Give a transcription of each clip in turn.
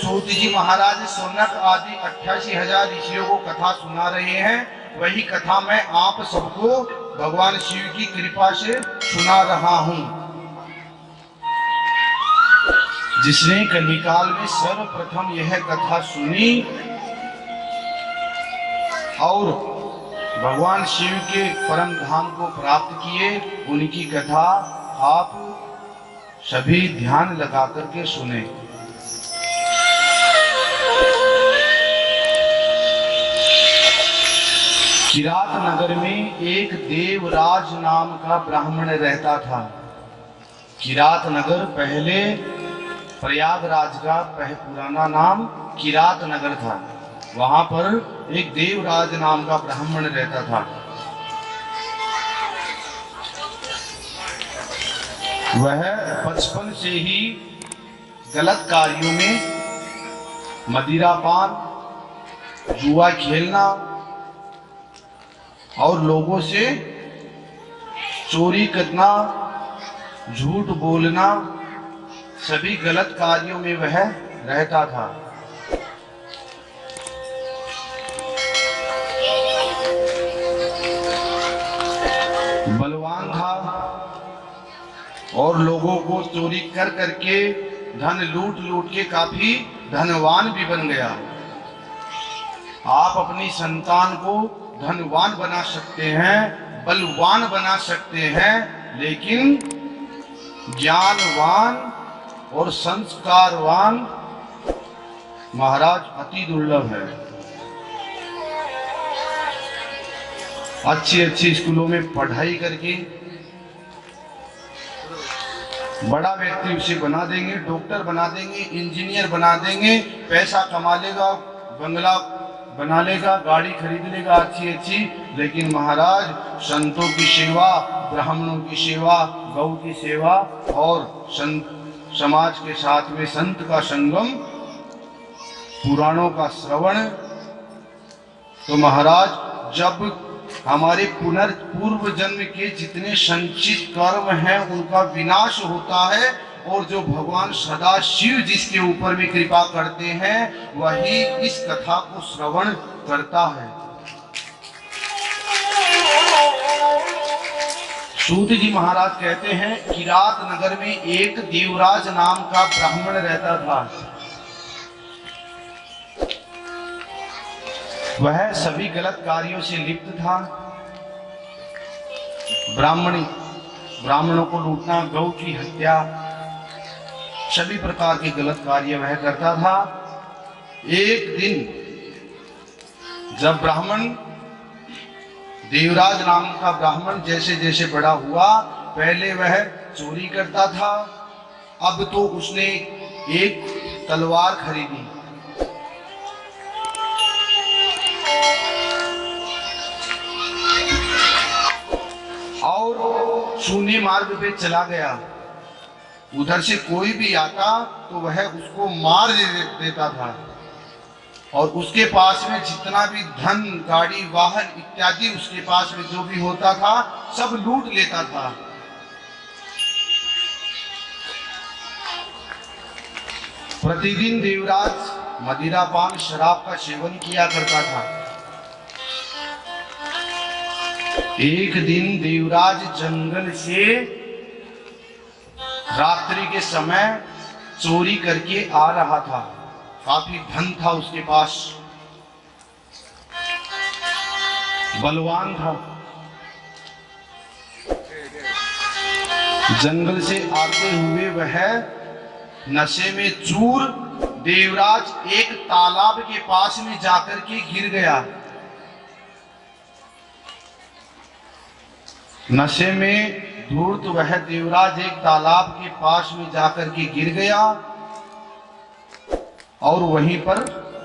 सूत जी महाराज सोनक आदि 88,000 ऋषियों को कथा सुना रहे हैं, वही कथा मैं आप सबको भगवान शिव की कृपा से सुना रहा हूं। जिसने कलिकाल में सर्वप्रथम यह कथा सुनी और भगवान शिव के परम धाम को प्राप्त किए, उनकी कथा आप सभी ध्यान लगा करके सुने। किरात नगर में एक देवराज नाम का ब्राह्मण रहता था। किरात नगर पहले प्रयागराज का पुराना नाम किरात नगर था। वहां पर एक देवराज नाम का ब्राह्मण रहता था। वह बचपन से ही गलत कार्यों में, मदिरापान, जुआ खेलना और लोगों से चोरी करना, झूठ बोलना, सभी गलत कार्यों में वह रहता था। बलवान था और लोगों को चोरी कर करके धन लूट लूट के काफी धनवान भी बन गया। आप अपनी संतान को धनवान बना सकते हैं, बलवान बना सकते हैं, लेकिन ज्ञानवान और संस्कारवान महाराज अति दुर्लभ है। अच्छी स्कूलों में पढ़ाई करके बड़ा व्यक्ति उसे बना देंगे, डॉक्टर बना देंगे, इंजीनियर बना देंगे, पैसा कमा लेगा, बंगला बना लेगा, गाड़ी खरीद लेगा अच्छी, लेकिन महाराज संतों की सेवा, ब्राह्मणों की सेवा, गौ की सेवा और संत समाज के साथ में संत का संगम, पुराणों का श्रवण, तो महाराज जब हमारे पूर्व जन्म के जितने संचित कर्म हैं उनका विनाश होता है, और जो भगवान सदा शिव जिसके ऊपर भी कृपा करते हैं वही इस कथा को श्रवण करता है। सूत जी महाराज कहते हैं, किरात नगर में एक देवराज नाम का ब्राह्मण रहता था। वह सभी गलत कार्यों से लिप्त था। ब्राह्मणों को लूटना, गौ की हत्या, सभी प्रकार के गलत कार्य वह करता था। एक दिन जब देवराज नाम का ब्राह्मण जैसे जैसे बड़ा हुआ, पहले वह चोरी करता था, अब तो उसने एक तलवार खरीदी। और शून्य मार्ग पे चला गया। उधर से कोई भी आता तो वह उसको मार देता था, और उसके पास में जितना भी धन, गाड़ी, वाहन इत्यादि उसके पास में जो भी होता था सब लूट लेता था। प्रतिदिन देवराज मदिरापान, शराब का सेवन किया करता था। एक दिन देवराज जंगल से रात्रि के समय चोरी करके आ रहा था। काफी धन था उसके पास, बलवान था। जंगल से आते हुए वह नशे में चूर देवराज एक तालाब के पास में जाकर के गिर गया। नशे में धूर्त वह देवराज एक तालाब के पास में जाकर के गिर गया और वहीं पर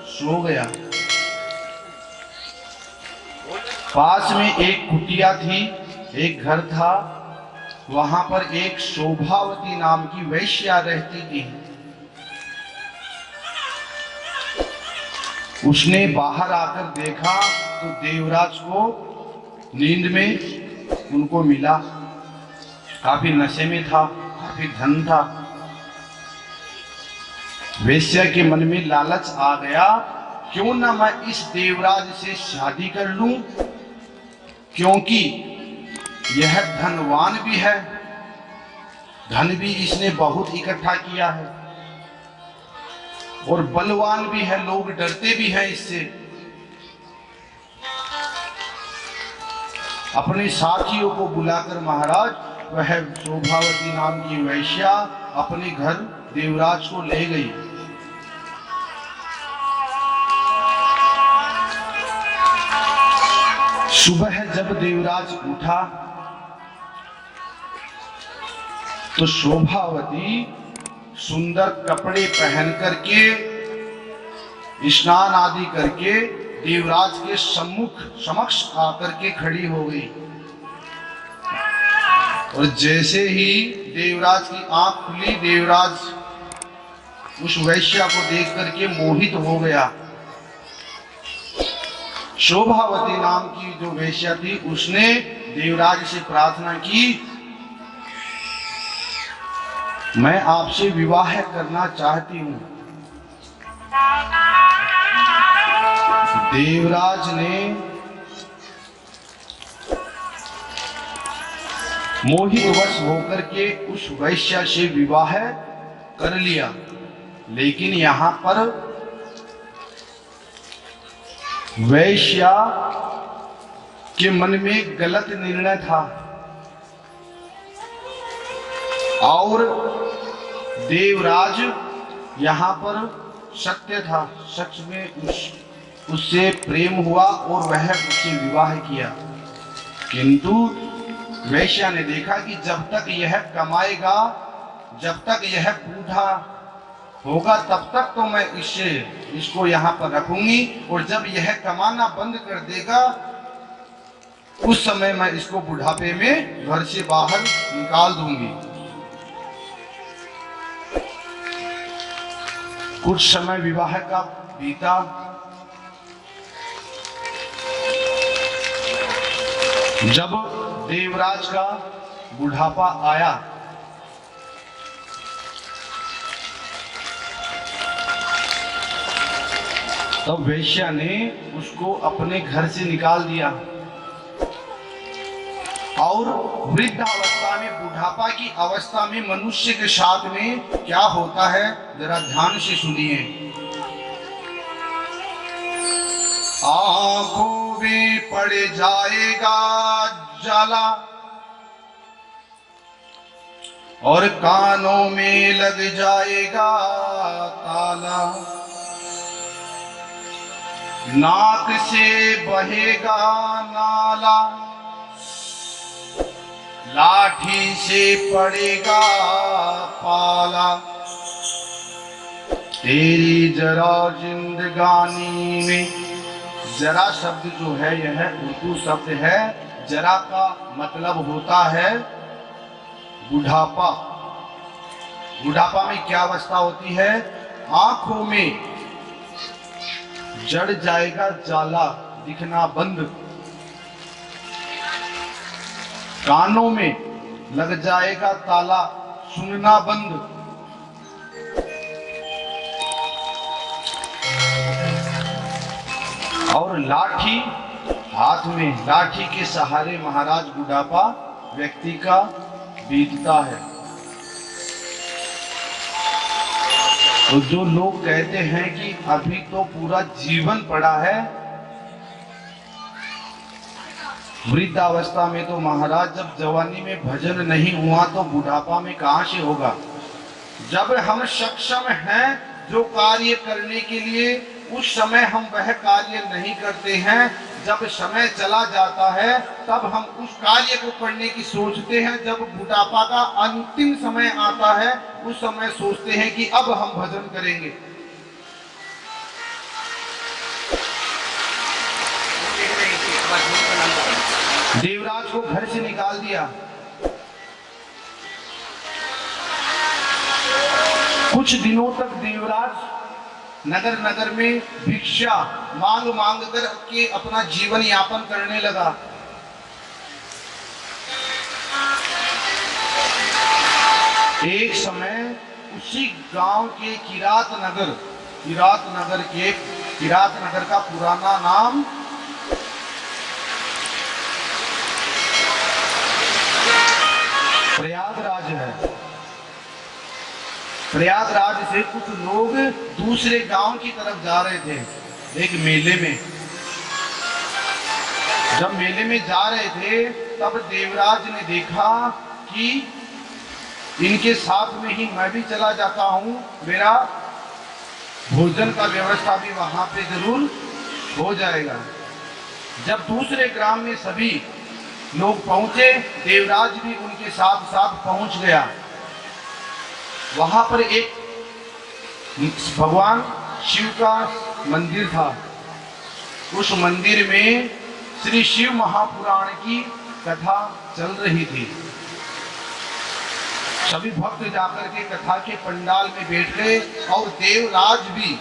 सो गया। पास में एक कुटिया थी, एक घर था, वहां पर एक शोभावती नाम की वैश्या रहती थी। उसने बाहर आकर देखा तो देवराज को नींद में उनको मिला। काफी नशे में था, काफी धन था। वेश्या के मन में लालच आ गया, क्यों ना मैं इस देवराज से शादी कर लूं, क्योंकि यह धनवान भी है, धन भी इसने बहुत इकट्ठा किया है और बलवान भी है, लोग डरते भी हैं इससे। अपने साथियों को बुलाकर महाराज वह शोभावती नाम की वैश्या अपने घर देवराज को ले गई। सुबह जब देवराज उठा तो शोभावती सुंदर कपड़े पहन करके स्नान आदि करके देवराज के समक्ष आकर के खड़ी हो गई। और जैसे ही देवराज की आंख खुली, देवराज उस वैश्या को देख करके मोहित हो गया। शोभावती नाम की जो वैश्या थी उसने देवराज से प्रार्थना की, मैं आपसे विवाह करना चाहती हूं। देवराज ने मोहितवश होकर के उस वैश्या से विवाह कर लिया। लेकिन यहां पर वैश्या के मन में गलत निर्णय था और देवराज यहां पर सत्य था, सच में उससे प्रेम हुआ और वह उससे विवाह किया। किंतु वैश्या ने देखा कि जब तक यह कमाएगा, जब तक यह बूढ़ा होगा, तब तक तो मैं इसको यहाँ पर रखूंगी, और जब यह कमाना बंद कर देगा उस समय मैं इसको बुढ़ापे में घर से बाहर निकाल दूंगी। कुछ समय विवाह का बीता। जब देवराज का बुढ़ापा आया तब वेश्या ने उसको अपने घर से निकाल दिया। और वृद्धावस्था में, बुढ़ापा की अवस्था में मनुष्य के साथ में क्या होता है, जरा ध्यान से सुनिए। आंखों में पड़ जाएगा जाला और कानों में लग जाएगा ताला, नाक से बहेगा नाला, लाठी से पड़ेगा पाला, तेरी जरा जिंदगानी में। जरा शब्द जो है यह उर्दू शब्द है। जरा का मतलब होता है बुढ़ापा। बुढ़ापा में क्या अवस्था होती है, आंखों में जड़ जाएगा जाला, दिखना बंद, कानों में लग जाएगा ताला, सुनना बंद, और लाठी हाथ में, लाठी के सहारे महाराज बुढ़ापा व्यक्ति का बीतता है। तो जो लोग कहते हैं कि अभी तो पूरा जीवन पड़ा है, वृद्धावस्था में तो महाराज जब जवानी में भजन नहीं हुआ तो बुढ़ापा में कहां से होगा। जब हम सक्षम हैं जो कार्य करने के लिए, उस समय हम वह कार्य नहीं करते हैं। जब समय चला जाता है तब हम उस कार्य को करने की सोचते हैं। जब बुढ़ापा का अंतिम समय आता है उस समय सोचते हैं कि अब हम भजन करेंगे। देवराज को घर से निकाल दिया। कुछ दिनों तक देवराज नगर नगर में भिक्षा मांग मांग कर के अपना जीवन यापन करने लगा। एक समय उसी गांव के किरात नगर का पुराना नाम प्रयागराज है। प्रयागराज से कुछ लोग दूसरे गांव की तरफ जा रहे थे एक मेले में। जब मेले में जा रहे थे तब देवराज ने देखा कि इनके साथ में ही मैं भी चला जाता हूं, मेरा भोजन का व्यवस्था भी वहां पे जरूर हो जाएगा। जब दूसरे ग्राम में सभी लोग पहुंचे, देवराज भी उनके साथ साथ पहुंच गया। वहां पर एक भगवान शिव का मंदिर था। उस मंदिर में श्री शिव महापुराण की कथा चल रही थी। सभी भक्त जाकर के कथा के पंडाल में बैठ गए और देवराज भी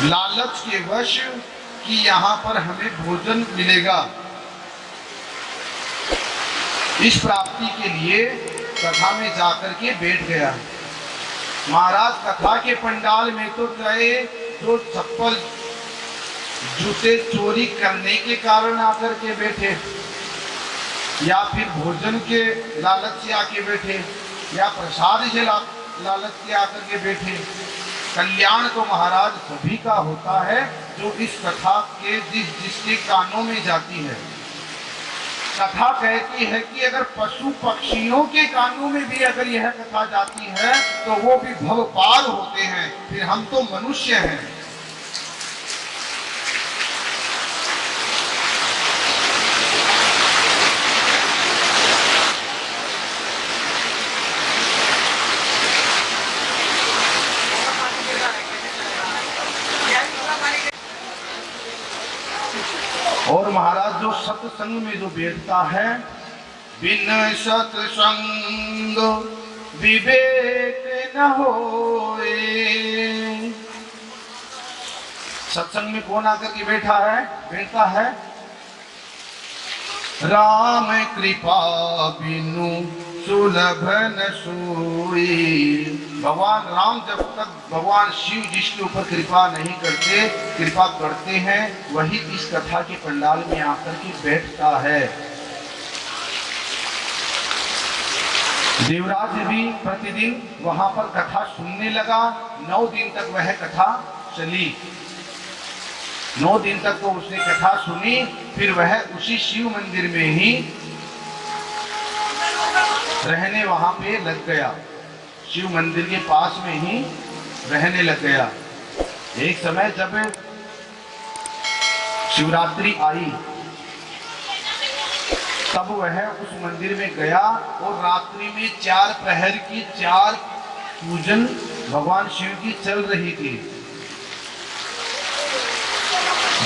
लालच के वश कि यहाँ पर हमें भोजन मिलेगा, इस प्राप्ति के लिए कथा में जाकर के बैठ गया। महाराज कथा के पंडाल में तो गए जो चप्पल जूते चोरी करने के कारण आकर के बैठे, या फिर भोजन के लालच से आके बैठे, या प्रसाद से लालच से आकर के बैठे। कल्याण तो महाराज सभी का होता है जो इस कथा के जिसके कानों में जाती है। कथा कहती है कि अगर पशु पक्षियों के कानों में भी अगर यह कथा जाती है तो वो भी भव पार होते हैं, फिर हम तो मनुष्य हैं। और महाराज जो सत्संग में जो बैठता है, बिन सत्संग विवेक न होए। सत्संग में कौन आकर के बैठता है? राम कृपा बिनु सुलभ न सोई। भगवान राम जब तक भगवान शिव जिसके ऊपर कृपा नहीं करते, कृपा करते हैं, वही इस कथा के पंडाल में आकर के बैठता है। देवराज भी प्रतिदिन वहां पर कथा सुनने लगा। 9 दिन तक वह कथा चली। 9 दिन तक तो उसने कथा सुनी। फिर वह उसी शिव मंदिर में ही रहने वहां पे लग गया। शिव मंदिर के पास में ही रहने लग गया। एक समय जब शिवरात्रि आई तब वह उस मंदिर में गया और रात्रि में 4 प्रहर की 4 पूजन भगवान शिव की चल रही थी।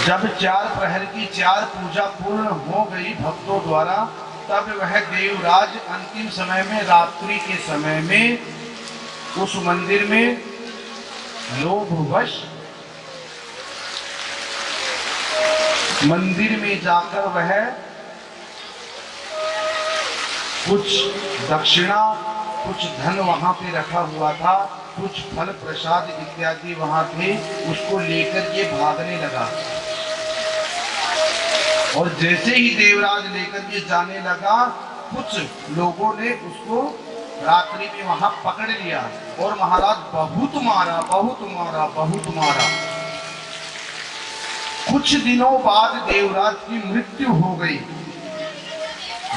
जब 4 प्रहर की 4 पूजा पूर्ण हो गई भक्तों द्वारा, तब वह देवराज अंतिम समय में रात्रि के समय में उस मंदिर में लोभवश मंदिर में जाकर वह कुछ दक्षिणा, कुछ धन वहां पे रखा हुआ था, कुछ फल प्रसाद इत्यादि वहां थे, उसको लेकर ये भागने लगा। और जैसे ही देवराज लेकर के जाने लगा, कुछ लोगों ने उसको रात्रि में वहां पकड़ लिया और महाराज बहुत मारा। कुछ दिनों बाद देवराज की मृत्यु हो गई।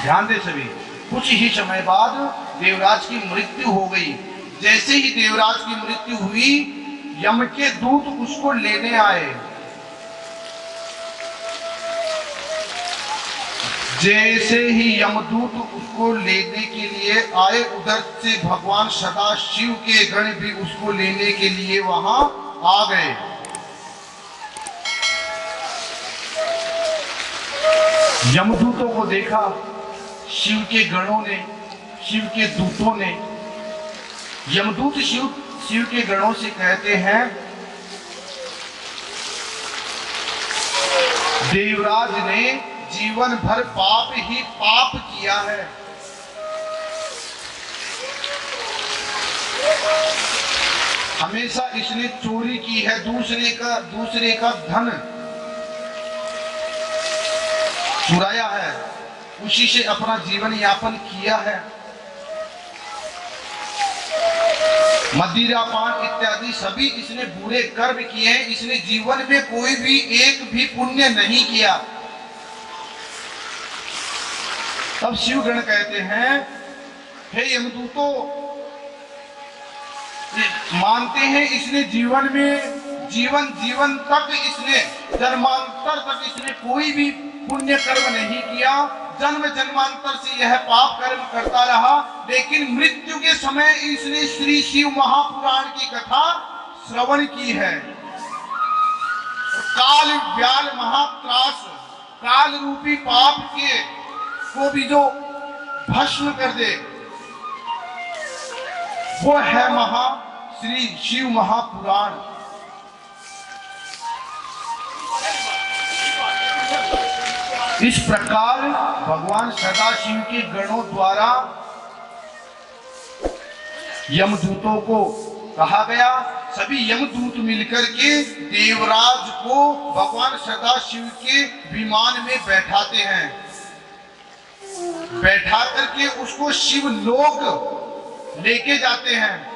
ध्यान दे सभी, कुछ ही समय बाद देवराज की मृत्यु हो गई। जैसे ही देवराज की मृत्यु हुई, यम के दूत उसको लेने आए। जैसे ही यमदूत उसको लेने के लिए आए, उधर से भगवान सदाशिव के गण भी उसको लेने के लिए वहां आ गए। यमदूतों को देखा शिव के गणों ने, शिव के दूतों ने। यमदूत शिव के गणों से कहते हैं, देवराज ने जीवन भर पाप ही पाप किया है। हमेशा इसने चोरी की है, दूसरे का धन चुराया है, उसी से अपना जीवन यापन किया है। मदिरा पान इत्यादि सभी इसने बुरे कर्म किए हैं। इसने जीवन में कोई भी एक भी पुण्य नहीं किया। तब शिवगण कहते हैं, हे यमदूतों, मानते हैं इसने जीवन तक इसने जन्मांतर तक इसने कोई भी पुण्य कर्म नहीं किया। जन्म जन्मांतर से यह पाप कर्म करता रहा, लेकिन मृत्यु के समय इसने श्री शिव महापुराण की कथा श्रवण की है। काल व्याल महात्रास, काल रूपी पाप के को भी जो भस्म कर दे, वो है श्री शिव महापुराण। इस प्रकार भगवान सदाशिव के गणों द्वारा यमदूतों को कहा गया। सभी यमदूत मिलकर के देवराज को भगवान सदाशिव के विमान में बैठाते हैं, बैठा करके उसको शिवलोक लेके जाते हैं।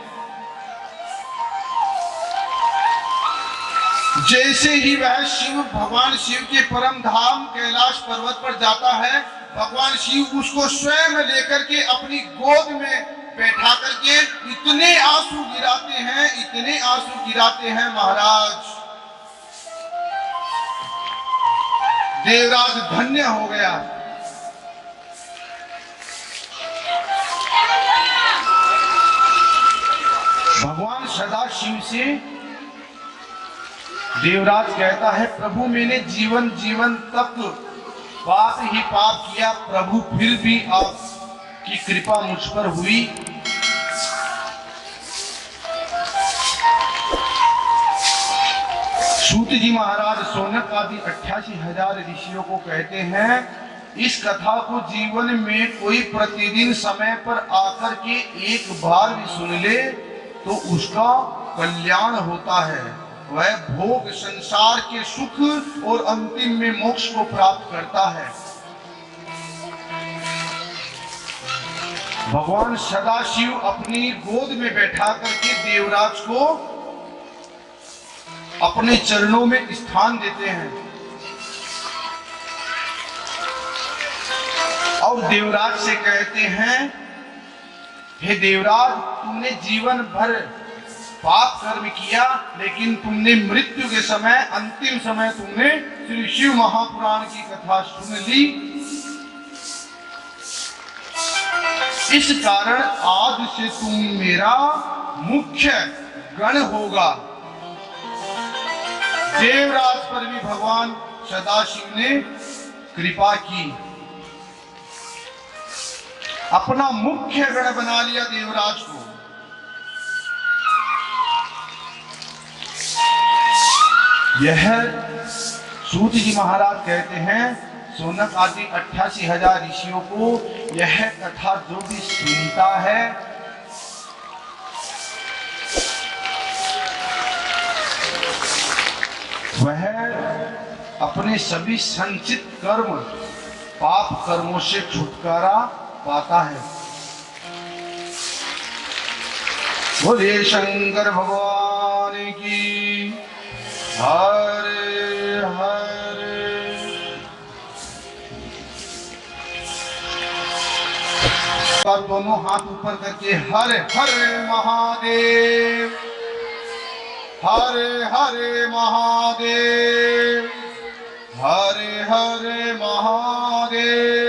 जैसे ही वह भगवान शिव के परम धाम कैलाश पर्वत पर जाता है, भगवान शिव उसको स्वयं लेकर के अपनी गोद में बैठा करके इतने आंसू गिराते हैं महाराज, देवराज धन्य हो गया। भगवान सदाशिव से देवराज कहता है, प्रभु मैंने जीवन तक पाप ही पाप किया, प्रभु फिर भी आपकी कृपा मुझ पर हुई। सूत जी महाराज सोनक आदि 88,000 ऋषियों को कहते हैं, इस कथा को जीवन में कोई प्रतिदिन समय पर आकर के एक बार भी सुन ले तो उसका कल्याण होता है। वह भोग संसार के सुख और अंतिम में मोक्ष को प्राप्त करता है। भगवान सदाशिव अपनी गोद में बैठा करके देवराज को अपने चरणों में स्थान देते हैं और देवराज से कहते हैं, हे देवराज, तुमने जीवन भर पाप कर्म किया, लेकिन तुमने मृत्यु के समय, अंतिम समय तुमने श्री शिव महापुराण की कथा सुन ली। इस कारण आज से तुम मेरा मुख्य गण होगा। देवराज पर भी भगवान सदाशिव ने कृपा की, अपना मुख्य गण बना लिया देवराज को। यह सूत जी महाराज कहते हैं, सोनक आदि 88,000 ऋषियों को यह कथा जो भी सुनता है वह अपने सभी संचित कर्म, पाप कर्मों से छुटकारा पाता है। बोले शंकर भगवान की हरे हरे। दोनों हाथ ऊपर करके हरे हरे महादेव, हरे हरे महादेव, हरे हरे महादेव।